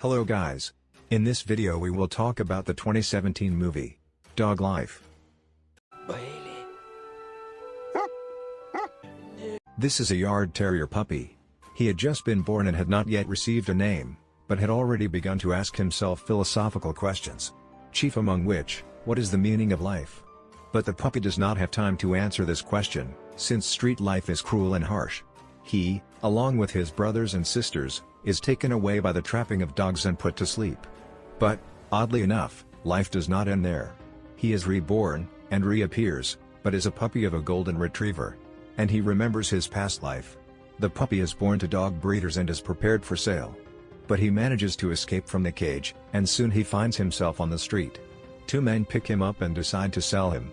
Hello guys. In this video we will talk about the 2017 movie, Dog Life. This is a yard terrier puppy. He had just been born and had not yet received a name, but had already begun to ask himself philosophical questions. Chief among which, what is the meaning of life? But the puppy does not have time to answer this question, since street life is cruel and harsh. He, along with his brothers and sisters, is taken away by the trapping of dogs and put to sleep. But, oddly enough, life does not end there. He is reborn, and reappears, but is a puppy of a golden retriever. And he remembers his past life. The puppy is born to dog breeders and is prepared for sale. But he manages to escape from the cage, and soon he finds himself on the street. Two men pick him up and decide to sell him.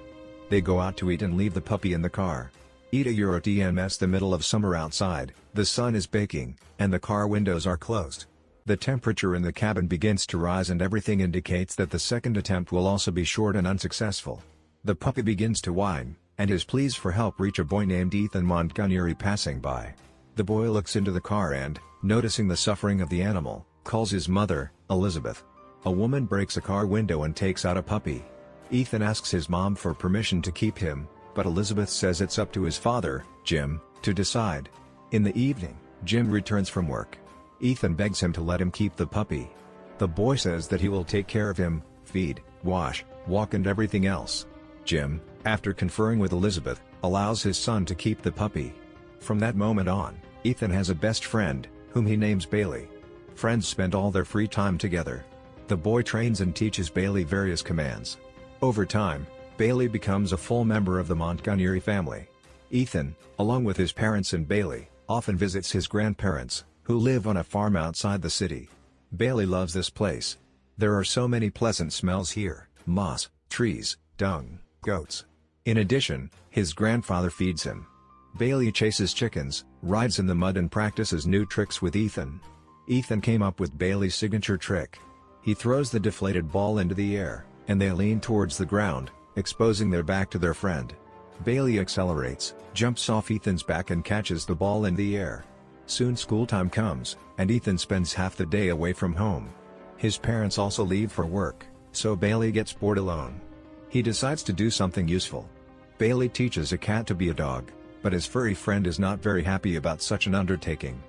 They go out to eat and leave the puppy in the car. Eat a Euro DMS. The middle of summer outside, the sun is baking, and the car windows are closed. The temperature in the cabin begins to rise and everything indicates that the second attempt will also be short and unsuccessful. The puppy begins to whine, and his pleas for help reach a boy named Ethan Montgomery passing by. The boy looks into the car and, noticing the suffering of the animal, calls his mother, Elizabeth. A woman breaks a car window and takes out a puppy. Ethan asks his mom for permission to keep him, but Elizabeth says it's up to his father, Jim, to decide. In the evening, Jim returns from work. Ethan begs him to let him keep the puppy. The boy says that he will take care of him, feed, wash, walk and everything else. Jim, after conferring with Elizabeth, allows his son to keep the puppy. From that moment on, Ethan has a best friend, whom he names Bailey. Friends spend all their free time together. The boy trains and teaches Bailey various commands. Over time, Bailey becomes a full member of the Montgomery family. Ethan, along with his parents and Bailey, often visits his grandparents, who live on a farm outside the city. Bailey loves this place. There are so many pleasant smells here: moss, trees, dung, goats. In addition, his grandfather feeds him. Bailey chases chickens, rides in the mud and practices new tricks with Ethan. Ethan came up with Bailey's signature trick. He throws the deflated ball into the air, and they lean towards the ground, exposing their back to their friend. Bailey accelerates, jumps off Ethan's back and catches the ball in the air. Soon school time comes, and Ethan spends half the day away from home. His parents also leave for work, so Bailey gets bored alone. He decides to do something useful. Bailey teaches a cat to be a dog, but his furry friend is not very happy about such an undertaking.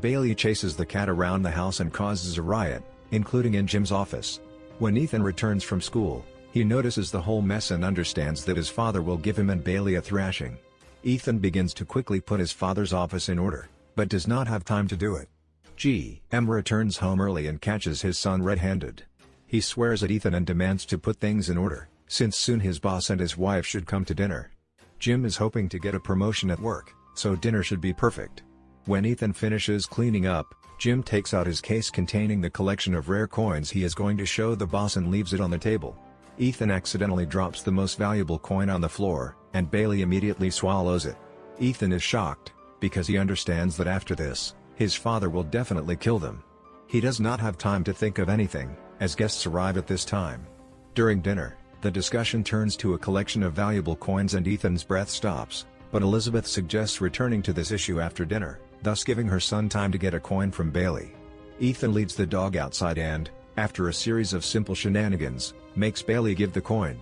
Bailey chases the cat around the house and causes a riot, including in Jim's office. When Ethan returns from school, he notices the whole mess and understands that his father will give him and Bailey a thrashing. Ethan begins to quickly put his father's office in order, but does not have time to do it. Jim returns home early and catches his son red-handed. He swears at Ethan and demands to put things in order, since soon his boss and his wife should come to dinner. Jim is hoping to get a promotion at work, so dinner should be perfect. When Ethan finishes cleaning up, Jim takes out his case containing the collection of rare coins he is going to show the boss and leaves it on the table. Ethan accidentally drops the most valuable coin on the floor, and Bailey immediately swallows it. Ethan is shocked, because he understands that after this, his father will definitely kill them. He does not have time to think of anything, as guests arrive at this time. During dinner, the discussion turns to a collection of valuable coins and Ethan's breath stops, but Elizabeth suggests returning to this issue after dinner, thus giving her son time to get a coin from Bailey. Ethan leads the dog outside and, after a series of simple shenanigans, makes Bailey give the coin.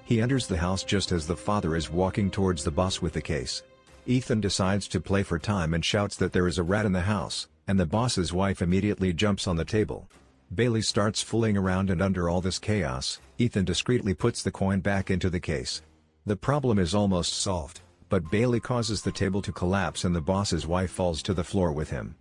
He enters the house just as the father is walking towards the boss with the case. Ethan decides to play for time and shouts that there is a rat in the house, and the boss's wife immediately jumps on the table. Bailey starts fooling around and under all this chaos, Ethan discreetly puts the coin back into the case. The problem is almost solved, but Bailey causes the table to collapse and the boss's wife falls to the floor with him.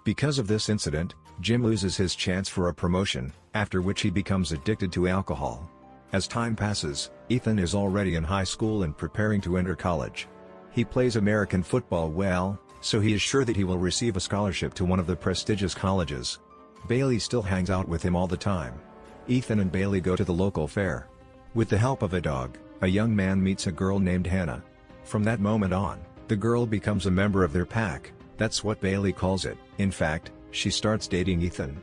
Because of this incident, Jim loses his chance for a promotion, after which he becomes addicted to alcohol. As time passes, Ethan is already in high school and preparing to enter college. He plays American football well, so he is sure that he will receive a scholarship to one of the prestigious colleges. Bailey still hangs out with him all the time. Ethan and Bailey go to the local fair. With the help of a dog, a young man meets a girl named Hannah. From that moment on, the girl becomes a member of their pack. That's what Bailey calls it. In fact, she starts dating Ethan.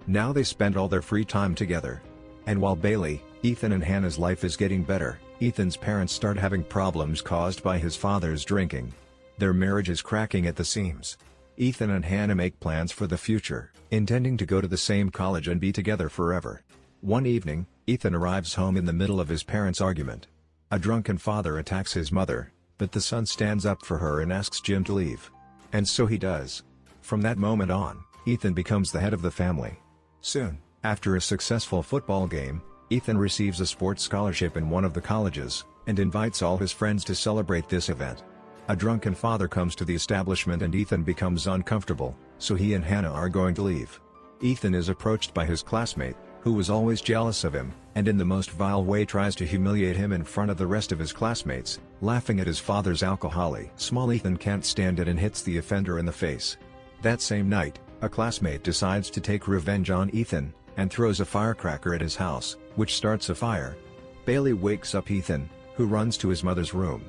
Now they spend all their free time together. And while Bailey, Ethan and Hannah's life is getting better, Ethan's parents start having problems caused by his father's drinking. Their marriage is cracking at the seams. Ethan and Hannah make plans for the future, intending to go to the same college and be together forever. One evening, Ethan arrives home in the middle of his parents' argument. A drunken father attacks his mother, but the son stands up for her and asks Jim to leave. And so he does. From that moment on, Ethan becomes the head of the family. Soon, after a successful football game, Ethan receives a sports scholarship in one of the colleges, and invites all his friends to celebrate this event. A drunken father comes to the establishment and Ethan becomes uncomfortable, so he and Hannah are going to leave. Ethan is approached by his classmate, who was always jealous of him, and in the most vile way tries to humiliate him in front of the rest of his classmates, laughing at his father's alcoholic. Small Ethan can't stand it and hits the offender in the face. That same night, a classmate decides to take revenge on Ethan, and throws a firecracker at his house, which starts a fire. Bailey wakes up Ethan, who runs to his mother's room.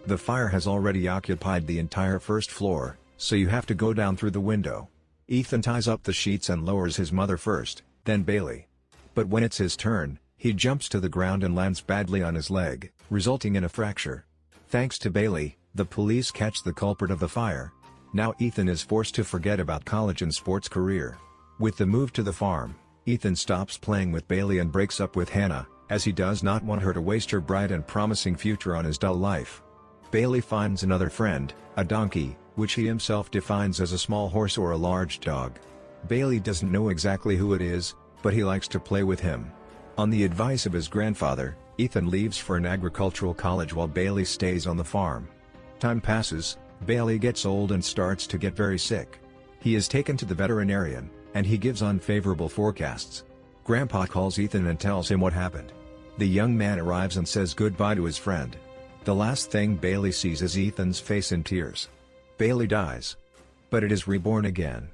The fire has already occupied the entire first floor, so you have to go down through the window. Ethan ties up the sheets and lowers his mother first, then Bailey. But when it's his turn, he jumps to the ground and lands badly on his leg, resulting in a fracture. Thanks to Bailey, the police catch the culprit of the fire. Now Ethan is forced to forget about college and sports career. With the move to the farm, Ethan stops playing with Bailey and breaks up with Hannah, as he does not want her to waste her bright and promising future on his dull life. Bailey finds another friend, a donkey, which he himself defines as a small horse or a large dog. Bailey doesn't know exactly who it is, but he likes to play with him. On the advice of his grandfather, Ethan leaves for an agricultural college while Bailey stays on the farm. Time passes, Bailey gets old and starts to get very sick. He is taken to the veterinarian, and he gives unfavorable forecasts. Grandpa calls Ethan and tells him what happened. The young man arrives and says goodbye to his friend. The last thing Bailey sees is Ethan's face in tears. Bailey dies. But it is reborn again.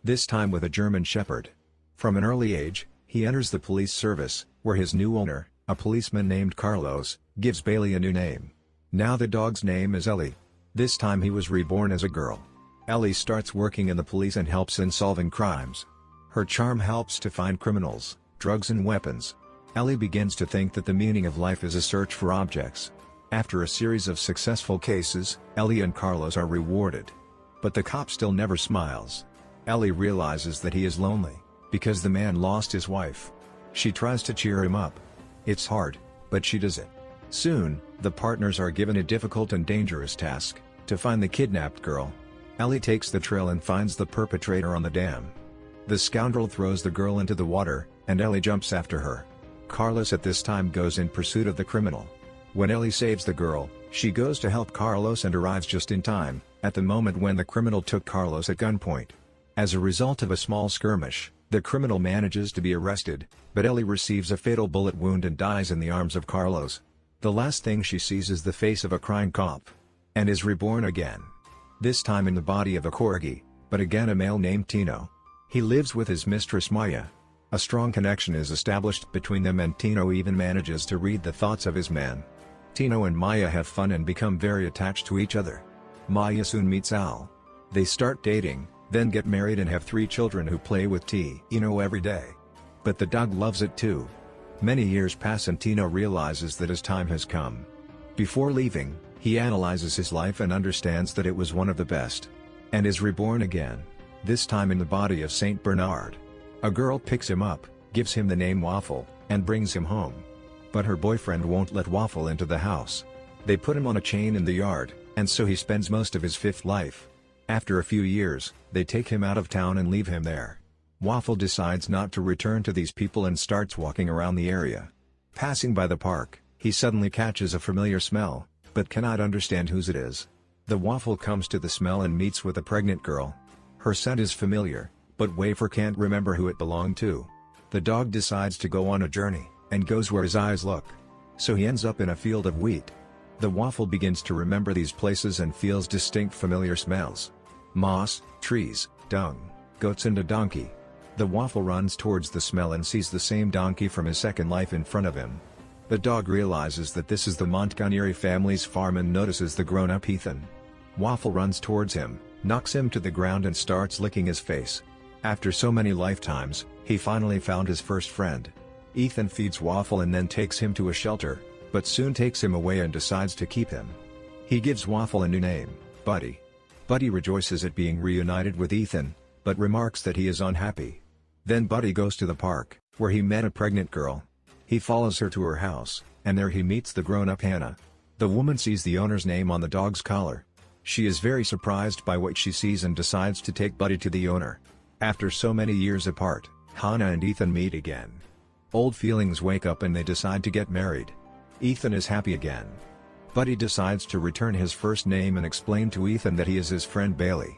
This time with a German Shepherd. From an early age, he enters the police service, where his new owner, a policeman named Carlos, gives Bailey a new name. Now the dog's name is Ellie. This time he was reborn as a girl. Ellie starts working in the police and helps in solving crimes. Her charm helps to find criminals, drugs and weapons. Ellie begins to think that the meaning of life is a search for objects. After a series of successful cases, Ellie and Carlos are rewarded. But the cop still never smiles. Ellie realizes that he is lonely, because the man lost his wife. She tries to cheer him up. It's hard, but she does it. Soon, the partners are given a difficult and dangerous task, to find the kidnapped girl. Ellie takes the trail and finds the perpetrator on the dam. The scoundrel throws the girl into the water, and Ellie jumps after her. Carlos at this time goes in pursuit of the criminal. When Ellie saves the girl, she goes to help Carlos and arrives just in time, at the moment when the criminal took Carlos at gunpoint. As a result of a small skirmish, the criminal manages to be arrested, but Ellie receives a fatal bullet wound and dies in the arms of Carlos. The last thing she sees is the face of a crying cop. And is reborn again. This time in the body of a corgi, but again a male named Tino. He lives with his mistress Maya. A strong connection is established between them and Tino even manages to read the thoughts of his man. Tino and Maya have fun and become very attached to each other. Maya soon meets Al. They start dating, then get married and have 3 children who play with Tino every day. But the dog loves it too. Many years pass and Tino realizes that his time has come. Before leaving, he analyzes his life and understands that it was one of the best. And is reborn again, this time in the body of Saint Bernard. A girl picks him up, gives him the name Waffle, and brings him home. But her boyfriend won't let Waffle into the house. They put him on a chain in the yard, and so he spends most of his 5th life. After a few years, they take him out of town and leave him there. Waffle decides not to return to these people and starts walking around the area. Passing by the park, he suddenly catches a familiar smell, but cannot understand whose it is. The Waffle comes to the smell and meets with a pregnant girl. Her scent is familiar, but Wafer can't remember who it belonged to. The dog decides to go on a journey, and goes where his eyes look. So he ends up in a field of wheat. The Waffle begins to remember these places and feels distinct familiar smells. Moss, trees, dung, goats and a donkey. The Waffle runs towards the smell and sees the same donkey from his second life in front of him. The dog realizes that this is the Montgomery family's farm and notices the grown-up Ethan. Waffle runs towards him, knocks him to the ground and starts licking his face. After so many lifetimes, he finally found his first friend. Ethan feeds Waffle and then takes him to a shelter, but soon takes him away and decides to keep him. He gives Waffle a new name, Buddy. Buddy rejoices at being reunited with Ethan, but remarks that he is unhappy. Then Buddy goes to the park, where he met a pregnant girl. He follows her to her house, and there he meets the grown-up Hannah. The woman sees the owner's name on the dog's collar. She is very surprised by what she sees and decides to take Buddy to the owner. After so many years apart, Hannah and Ethan meet again. Old feelings wake up and they decide to get married. Ethan is happy again. Buddy decides to return his first name and explain to Ethan that he is his friend Bailey.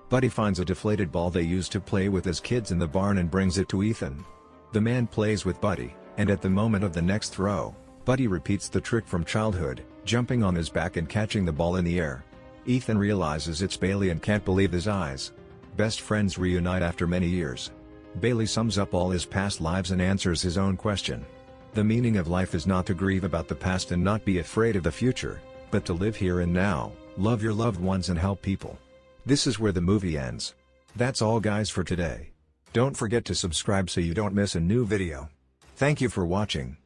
Buddy finds a deflated ball they used to play with as kids in the barn and brings it to Ethan. The man plays with Buddy, and at the moment of the next throw, Buddy repeats the trick from childhood, jumping on his back and catching the ball in the air. Ethan realizes it's Bailey and can't believe his eyes. Best friends reunite after many years. Bailey sums up all his past lives and answers his own question. The meaning of life is not to grieve about the past and not be afraid of the future, but to live here and now, love your loved ones and help people. This is where the movie ends. That's all guys for today. Don't forget to subscribe so you don't miss a new video. Thank you for watching.